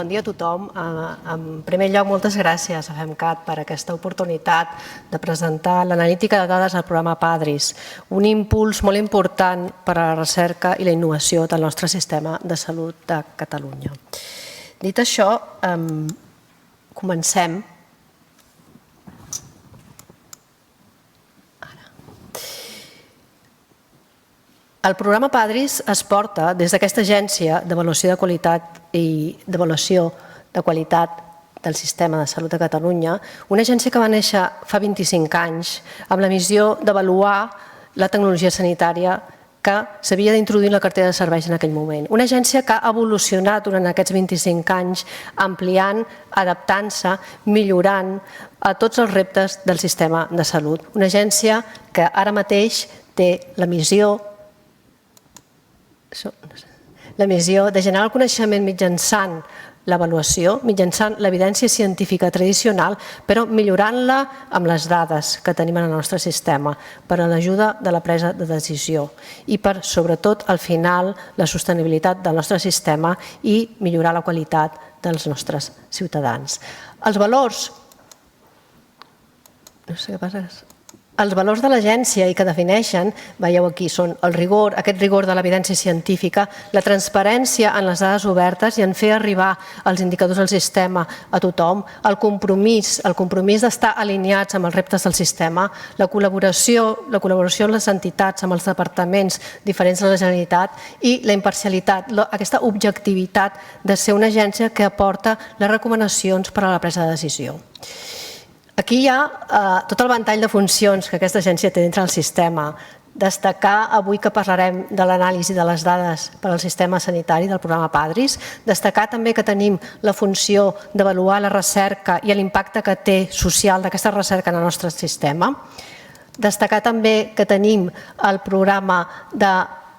Bon dia a tothom. En primer lloc, moltes gràcies a FEMCAT per aquesta oportunitat de presentar l'analítica de dades al programa PADRIS, un impuls molt important per a la recerca i la innovació del nostre sistema de salut de Catalunya. Dit això, comencem. El programa PADRIS es porta des d'aquesta agència d'avaluació de qualitat i d'avaluació de qualitat del sistema de salut de Catalunya, una agència que va néixer fa 25 anys amb la missió d'avaluar la tecnologia sanitària que s'havia d'introduir en la cartera de serveis en aquell moment. Una agència que ha evolucionat durant aquests 25 anys, ampliant, adaptant-se, millorant a tots els reptes del sistema de salut. Una agència que ara mateix té la missió de generar el coneixement mitjançant l'avaluació, mitjançant l'evidència científica tradicional, però millorant-la amb les dades que tenim en el nostre sistema per a l'ajuda de la presa de decisió i per, sobretot, al final, la sostenibilitat del nostre sistema i millorar la qualitat dels nostres ciutadans. Els valors... No sé què passa... Els valors de l'agència i que defineixen, veieu aquí, són el rigor, aquest rigor de l'evidència científica, la transparència en les dades obertes i en fer arribar els indicadors del sistema a tothom, el compromís d'estar alineats amb els reptes del sistema, la col·laboració amb les entitats, amb els departaments diferents de la Generalitat i la imparcialitat, aquesta objectivitat de ser una agència que aporta les recomanacions per a la presa de decisió. Aquí hi ha tot el ventall de funcions que aquesta agència té dintre del sistema. Destacar avui que parlarem de l'anàlisi de les dades per al sistema sanitari del programa PADRIS. Destacar també que tenim la funció d'avaluar la recerca i l'impacte que té social d'aquesta recerca en el nostre sistema. Destacar també que tenim el programa de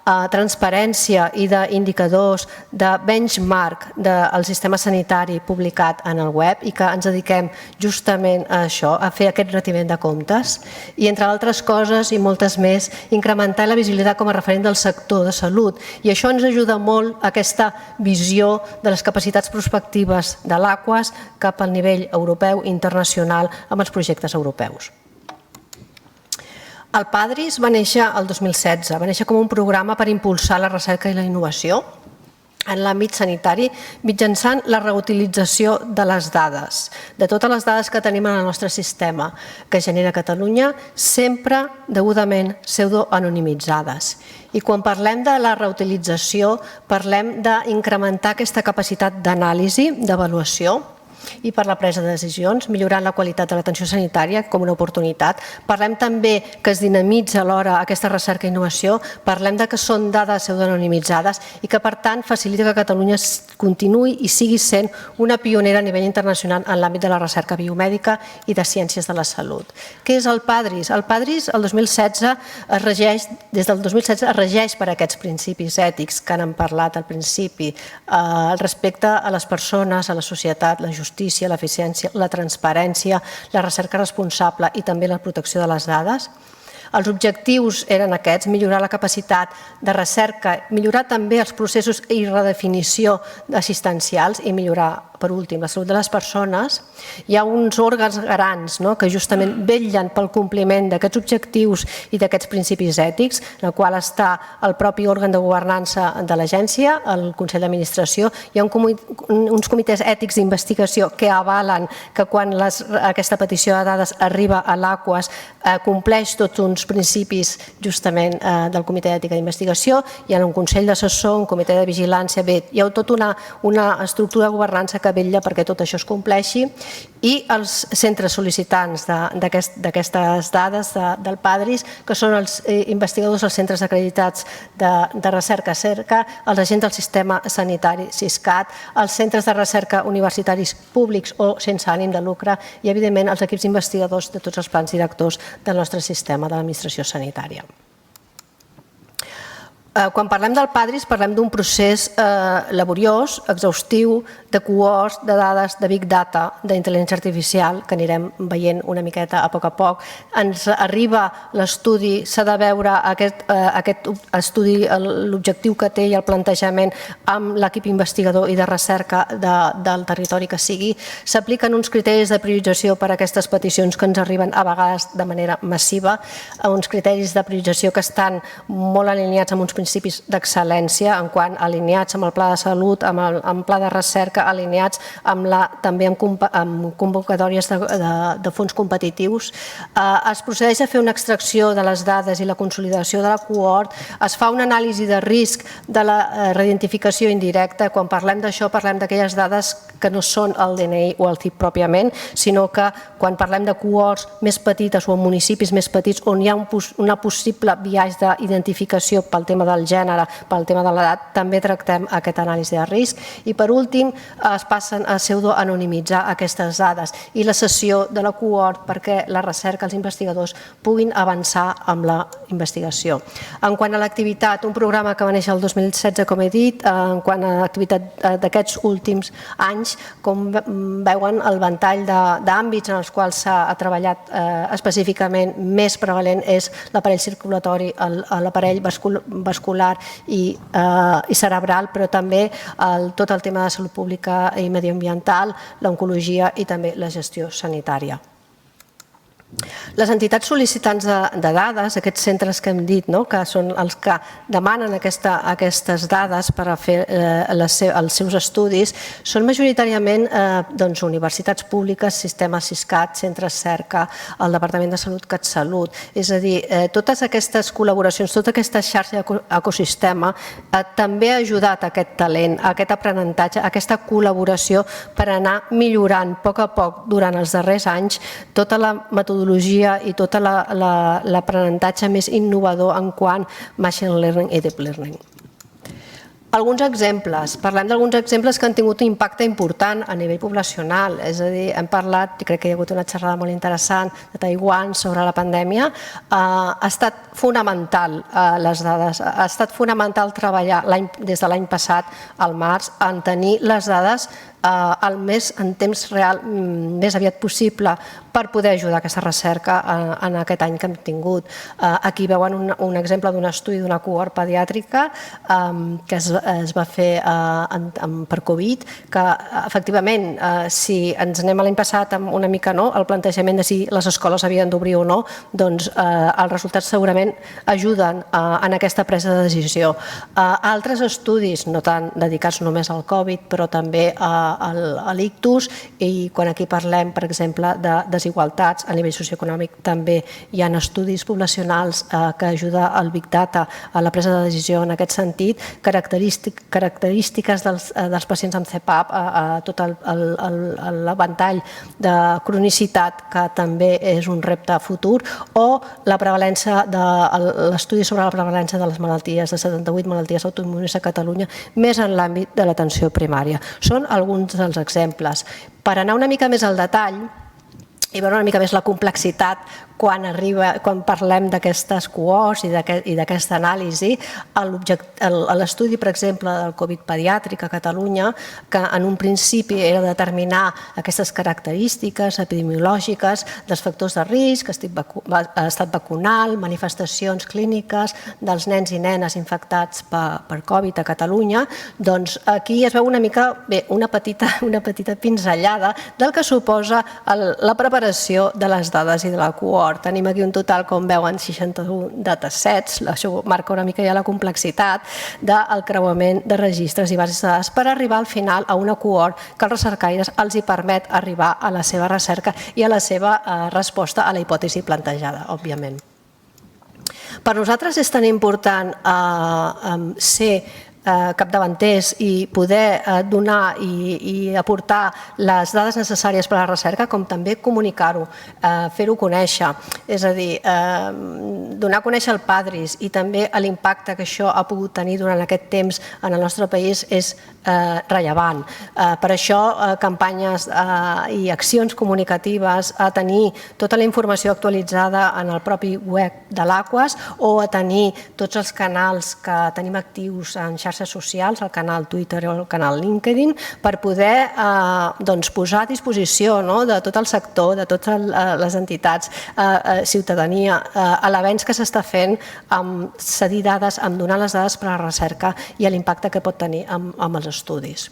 transparència i d'indicadors de benchmark del sistema sanitari publicat en el web i que ens dediquem justament a això, a fer aquest retiment de comptes i, entre altres coses i moltes més, incrementar la visibilitat com a referent del sector de salut. I això ens ajuda molt a aquesta visió de les capacitats prospectives de l'Aquas cap al nivell europeu i internacional amb els projectes europeus. El PADRIS va néixer el 2016, va néixer com un programa per impulsar la recerca i la innovació en l'àmbit sanitari mitjançant la reutilització de les dades, de totes les dades que tenim en el nostre sistema que genera Catalunya, sempre degudament pseudoanonimitzades. I quan parlem de la reutilització, parlem d'incrementar aquesta capacitat d'anàlisi, d'avaluació, i per la presa de decisions, millorant la qualitat de l'atenció sanitària com una oportunitat. Parlem també que es dinamitza alhora aquesta recerca i innovació, parlem que són dades pseudoanonimitzades i que, per tant, facilita que Catalunya continuï i sigui sent una pionera a nivell internacional en l'àmbit de la recerca biomèdica i de ciències de la salut. Què és el PADRIS? El PADRIS, des del 2016, es regeix per aquests principis ètics que han parlat al principi, el respecte a les persones, a la societat, la justícia, l'eficiència, la transparència, la recerca responsable i també la protecció de les dades. Els objectius eren aquests, millorar la capacitat de recerca, millorar també els processos i redefinició assistencials i millorar, per últim, la salut de les persones. Hi ha uns òrgans garants que justament vetllen pel compliment d'aquests objectius i d'aquests principis ètics, en el qual està el propi òrgan de governança de l'agència, el Consell d'Administració. Hi ha uns comitès ètics d'investigació que avalen que quan aquesta petició de dades arriba a l'Aquas compleix tots uns principis justament del Comitè d'Ètica d'Investigació. Hi ha un Consell d'Assessor, un Comitè de Vigilància, hi ha tota una estructura de governança que vetlla perquè tot això es compleixi i els centres sol·licitants d'aquestes dades del PADRIS, que són els investigadors dels centres acreditats de recerca CERCA, els agents del sistema sanitari SISCAT, els centres de recerca universitaris públics o sense ànim de lucre i, evidentment, els equips investigadors de tots els plans directors del nostre sistema de l'administració sanitària. Quan parlem del PADRIS parlem d'un procés laboriós, exhaustiu, de cohorts, de dades, de Big Data, d'intel·ligència artificial, que anirem veient una miqueta a poc. Ens arriba l'estudi, s'ha de veure aquest estudi, l'objectiu que té i el plantejament amb l'equip investigador i de recerca del territori que sigui. S'apliquen uns criteris de priorització per a aquestes peticions que ens arriben a vegades de manera massiva, uns criteris de priorització que estan molt alineats amb uns principis d'excel·lència, en quant alineats amb el pla de salut, amb el pla de recerca, alineats també amb convocatòries de fons competitius. Es procedeix a fer una extracció de les dades i la consolidació de la cohort, es fa una anàlisi de risc de la reidentificació indirecta. Quan parlem d'això parlem d'aquelles dades que no són el DNI o el CIP pròpiament, sinó que quan parlem de cohorts més petites o en municipis més petits on hi ha una possible biaix d'identificació pel tema del gènere, pel tema de l'edat, també tractem aquesta anàlisi de risc. I per últim es passen a pseudoanonimitzar aquestes dades i la cessió de la cohort perquè la recerca, els investigadors puguin avançar amb la investigació. En quant a l'activitat, un programa que va néixer el 2016, com he dit, en quant a l'activitat d'aquests últims anys, com veuen, el ventall d'àmbits en els quals s'ha treballat específicament més prevalent és l'aparell circulatori, l'aparell vascular i cerebral, però també tot el tema de salut pública i mediambiental, l'oncologia i també la gestió sanitària. Les entitats sol·licitants de dades, aquests centres que hem dit, que són els que demanen aquestes dades per a fer els seus estudis, són majoritàriament universitats públiques, sistemes Siscat, centres Cerca, el Departament de Salut CatSalut. És a dir, totes aquestes col·laboracions, tota aquesta xarxa d'ecosistema també ha ajudat a aquest talent, a aquest aprenentatge, a aquesta col·laboració per anar millorant a poc durant els darrers anys tota la metodologia i tot l'aprenentatge més innovador en quant a machine learning i deep learning. Alguns exemples. Parlem d'alguns exemples que han tingut un impacte important a nivell poblacional. És a dir, hem parlat, crec que hi ha hagut una xerrada molt interessant de Taiwan sobre la pandèmia. Ha estat fonamental les dades, ha estat fonamental treballar des de l'any passat, al març, en tenir les dades en temps real més aviat possible per poder ajudar aquesta recerca en aquest any que hem tingut. Aquí veuen un exemple d'un estudi d'una cohort pediàtrica que es va fer per Covid, que efectivament, si ens anem a l'any passat amb una mica el plantejament de si les escoles havien d'obrir o no, doncs els resultats segurament ajuden en aquesta presa de decisió. Altres estudis, no tant dedicats només al Covid, però també a l'ictus, i quan aquí parlem, per exemple, de desigualtats a nivell socioeconòmic, també hi ha estudis poblacionals que ajuden al Big Data a la presa de decisió en aquest sentit, característiques dels pacients amb CPAP, tot l'avantall de cronicitat, que també és un repte futur, o la prevalència, l'estudi sobre la prevalència de les malalties, de 78 malalties autoimmunes a Catalunya, més en l'àmbit de l'atenció primària. Són alguns dels exemples. Per anar una mica més al detall i veure una mica més la complexitat quan parlem d'aquestes cohorts i d'aquesta anàlisi, l'estudi, per exemple, del Covid pediàtric a Catalunya, que en un principi era determinar aquestes característiques epidemiològiques dels factors de risc, estat vacunal, manifestacions clíniques dels nens i nenes infectats per Covid a Catalunya, doncs aquí es veu una mica, bé, una petita pinzellada del que suposa la preparació de les dades i de la cohort. Tenim aquí un total, com veuen, 61 datasets. Això marca una mica ja la complexitat del creuament de registres i bases de dades per arribar al final a una cohort que als recercaires els hi permet arribar a la seva recerca i a la seva resposta a la hipòtesi plantejada, òbviament. Per nosaltres és tan important ser capdavanters i poder donar i aportar les dades necessàries per a la recerca, com també comunicar-ho, fer-ho conèixer. És a dir, donar a conèixer el PADRIS i també l'impacte que això ha pogut tenir durant aquest temps en el nostre país és rellevant. Per això, campanyes i accions comunicatives, a tenir tota la informació actualitzada en el propi web de l'Aquas o a tenir tots els canals que tenim actius en xarxes socials, el canal Twitter o el canal LinkedIn, per poder posar a disposició de tot el sector, de totes les entitats, ciutadania, l'avenç que s'està fent amb cedir dades, amb donar les dades per a la recerca i l'impacte que pot tenir amb els estudis.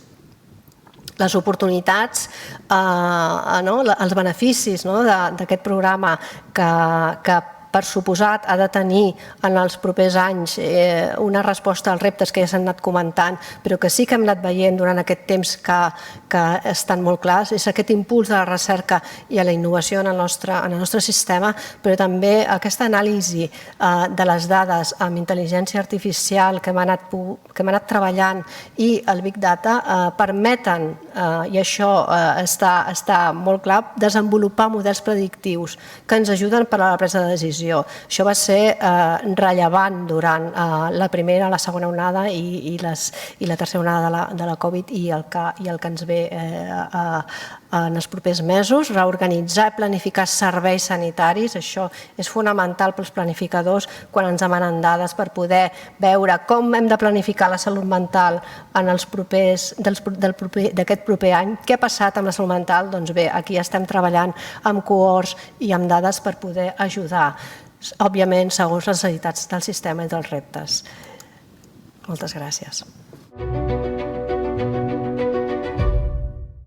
Les oportunitats, els beneficis d'aquest programa que per suposat ha de tenir en els propers anys una resposta als reptes que ja s'han anat comentant, però que sí que hem anat veient durant aquest temps que estan molt clars, és aquest impuls de la recerca i a la innovació en el nostre sistema, però també aquesta anàlisi de les dades amb intel·ligència artificial que hem anat treballant i el Big Data permeten, i això està molt clar, desenvolupar models predictius que ens ajuden per a la presa de decisió. Això va ser rellevant durant la primera, la segona onada i la tercera onada de la Covid i el que ens ve en els propers mesos. Reorganitzar i planificar serveis sanitaris, això és fonamental pels planificadors quan ens demanen dades per poder veure com hem de planificar la salut mental d'aquest proper any. Què ha passat amb la salut mental? Doncs bé, aquí estem treballant amb cohorts i amb dades per poder ajudar, òbviament segons les necessitats del sistema i dels reptes. Moltes gràcies.